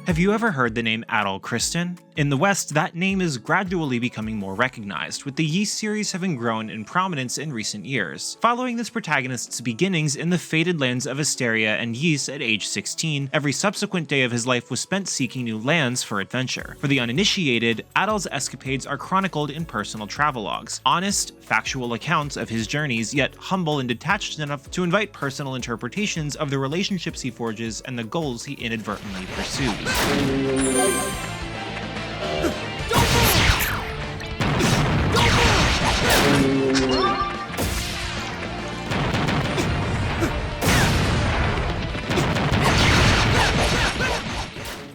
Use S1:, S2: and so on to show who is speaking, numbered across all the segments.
S1: Have you ever heard the name Adol Christin? In the West, that name is gradually becoming more recognized, with the Ys series having grown in prominence in recent years. Following this protagonist's beginnings in the fated lands of Asteria and Ys at age 16, every subsequent day of his life was spent seeking new lands for adventure. For the uninitiated, Adol's escapades are chronicled in personal travelogues, honest, factual accounts of his journeys, yet humble and detached enough to invite personal interpretations of the relationships he forges and the goals he inadvertently pursues.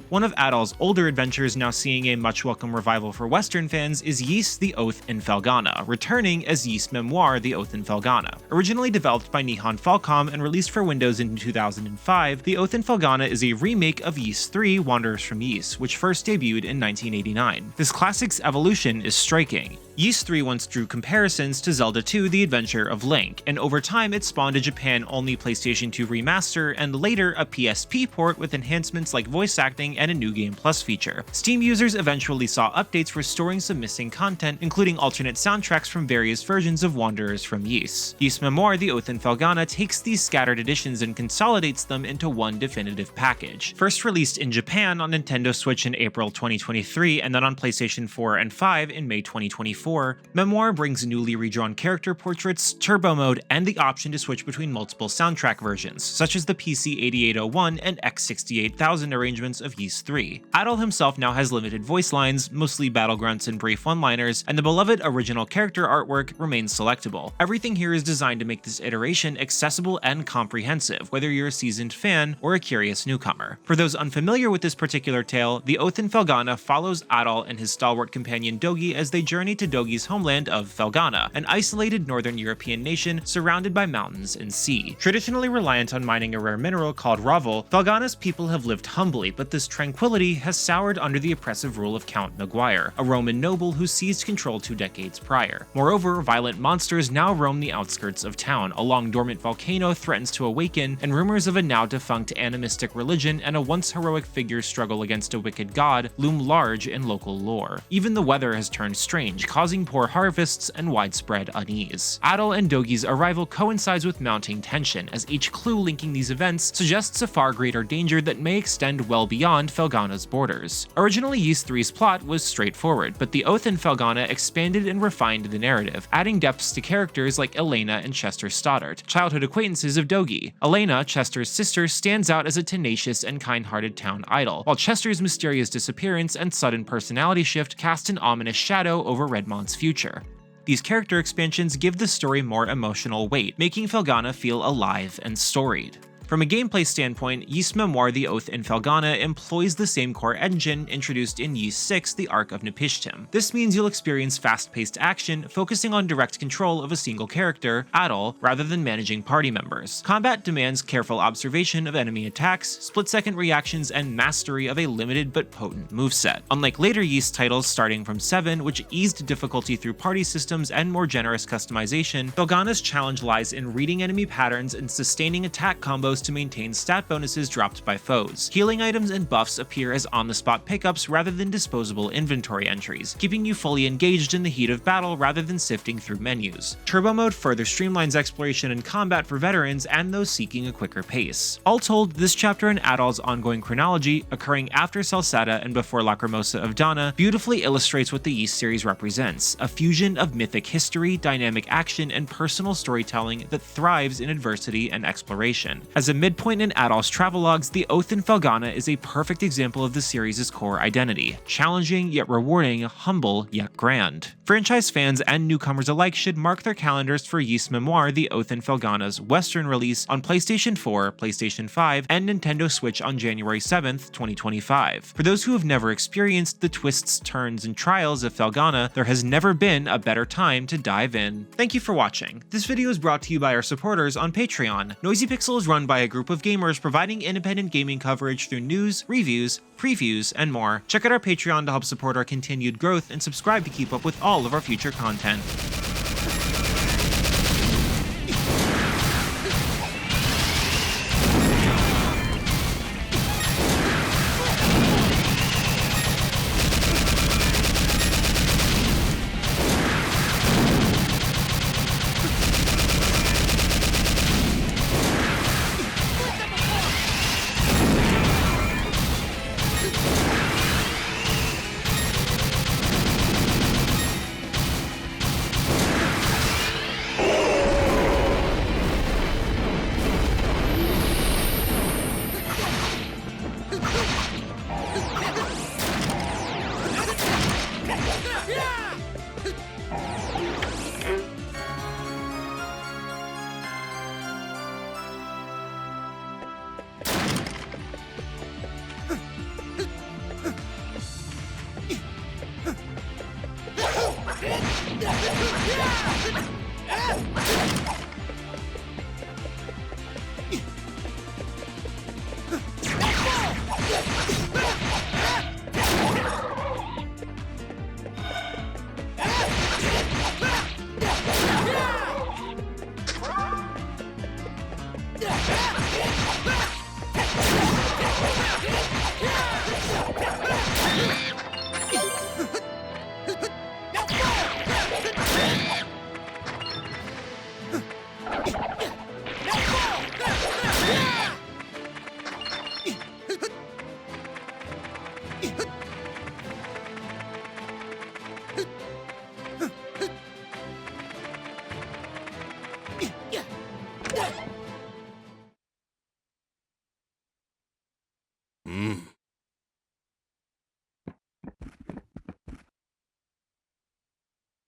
S1: One of Adol's older adventures, now seeing a much welcome revival for Western fans, is Ys the Oath in Felghana, returning as Ys Memoire The Oath in Felghana. Originally developed by Nihon Falcom and released for Windows in 2005, The Oath in Felghana is a remake of Ys 3 Wanderers from Ys, which first debuted in 1989. This classic's evolution is striking. Ys 3 once drew comparisons to Zelda 2 The Adventure of Link, and over time it spawned a Japan-only PlayStation 2 remaster and later a PSP port with enhancements like voice acting and a New Game Plus feature. Steam users eventually saw updates restoring some missing content, including alternate soundtracks from various versions of Wanderers from Ys. Ys Memoire The Oath in Felghana takes these scattered editions and consolidates them into one definitive package. First released in Japan on Nintendo Switch in April 2023 and then on PlayStation 4 and 5 in May 2024, Memoir brings newly redrawn character portraits, turbo mode, and the option to switch between multiple soundtrack versions, such as the PC 8801 and X68000 arrangements of Ys 3. Adol himself now has limited voice lines, mostly battle grunts and brief one-liners, and the beloved original character artwork remains selectable. Everything here is designed to make this iteration accessible and comprehensive, whether you're a seasoned fan or a curious newcomer. For those unfamiliar with this particular tale, The Oath in Felghana follows Adol and his stalwart companion Dogi as they journey to Dogi's homeland of Felghana, an isolated northern European nation surrounded by mountains and sea. Traditionally reliant on mining a rare mineral called ravol, Felghana's people have lived humbly, but this tranquility has soured under the oppressive rule of Count Maguire, a Roman noble who seized control 2 decades prior. Moreover, violent monsters now roam the outskirts of town, a long-dormant volcano threatens to awaken, and rumors of a now-defunct animistic religion and a once-heroic figure's struggle against a wicked god loom large in local lore. Even the weather has turned strange, causing poor harvests and widespread unease. Adol and Dogi's arrival coincides with mounting tension, as each clue linking these events suggests a far greater danger that may extend well beyond Felghana's borders. Originally, Ys 3's plot was straightforward, but The Oath in Felghana expanded and refined the narrative, adding depths to characters like Elena and Chester Stoddart, childhood acquaintances of Dogi. Elena, Chester's sister, stands out as a tenacious and kind-hearted town idol, while Chester's mysterious disappearance and sudden personality shift cast an ominous shadow over Redmont's future. These character expansions give the story more emotional weight, making Felghana feel alive and storied. From a gameplay standpoint, Ys Memoire The Oath in Felghana employs the same core engine introduced in Ys 6 The Ark of Nepishtim. This means you'll experience fast-paced action, focusing on direct control of a single character, Adol, rather than managing party members. Combat demands careful observation of enemy attacks, split-second reactions, and mastery of a limited but potent moveset. Unlike later Ys titles starting from 7, which eased difficulty through party systems and more generous customization, Felghana's challenge lies in reading enemy patterns and sustaining attack combos to maintain stat bonuses dropped by foes. Healing items and buffs appear as on-the-spot pickups rather than disposable inventory entries, keeping you fully engaged in the heat of battle rather than sifting through menus. Turbo mode further streamlines exploration and combat for veterans and those seeking a quicker pace. All told, this chapter in Adol's ongoing chronology, occurring after Celceta and before Lacrimosa of Dana, beautifully illustrates what the Ys series represents, a fusion of mythic history, dynamic action, and personal storytelling that thrives in adversity and exploration. As a midpoint in Adol's travelogues, The Oath in Felghana is a perfect example of the series' core identity, challenging yet rewarding, humble yet grand. Franchise fans and newcomers alike should mark their calendars for Ys Memoire The Oath in Felghana's Western release on PlayStation 4, PlayStation 5, and Nintendo Switch on January 7th, 2025. For those who have never experienced the twists, turns, and trials of Felghana, there has never been a better time to dive in. Thank you for watching. This video is brought to you by our supporters on Patreon. Noisy Pixel is run by a group of gamers providing independent gaming coverage through news, reviews, previews, and more. Check out our Patreon to help support our continued growth and subscribe to keep up with all of our future content.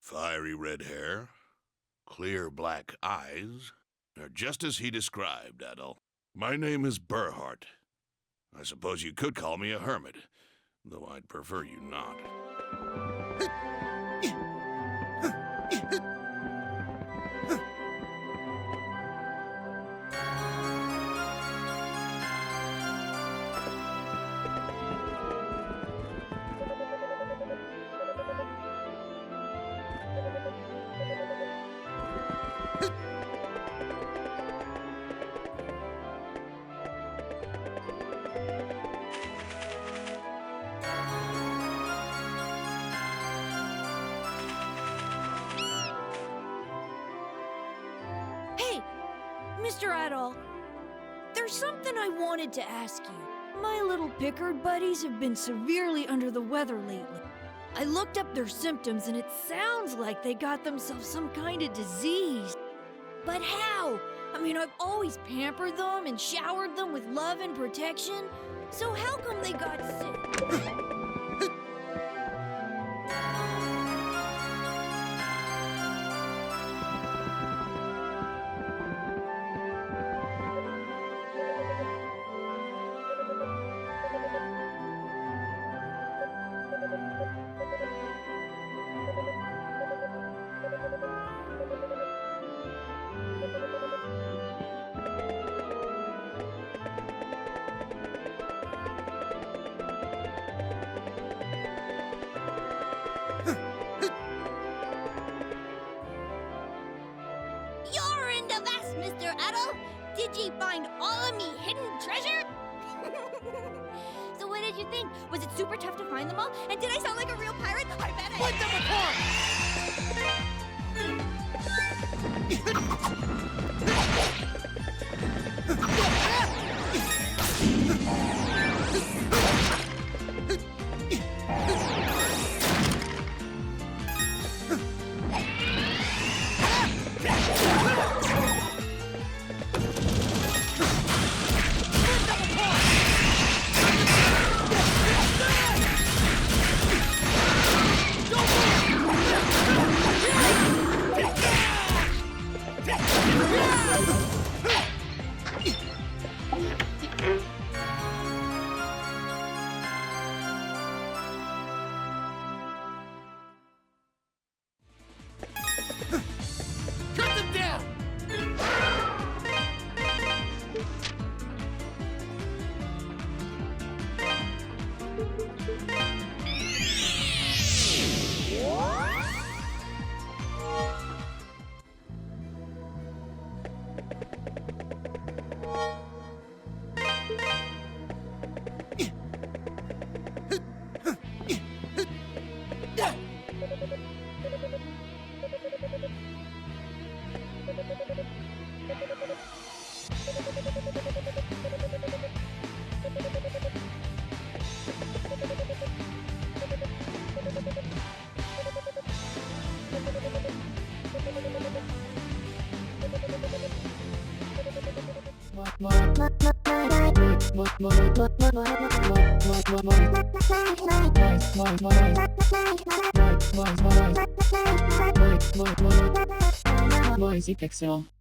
S2: Fiery red hair, clear black eyes. They're just as he described, Adol. My name is Burhart. I suppose you could call me a hermit, though I'd prefer you not.
S3: Mr. Adol, there's something I wanted to ask you. My little Pickard buddies have been severely under the weather lately. I looked up their symptoms and it sounds like they got themselves some kind of disease. But how? I mean, I've always pampered them and showered them with love and protection. So how come they got sick?
S4: Mr. Adol, did ye find all of me hidden treasure? So what did you think? Was it super tough to find them all? And did I sound like a real pirate? I bet I...
S5: Put them apart! Moise Pixel.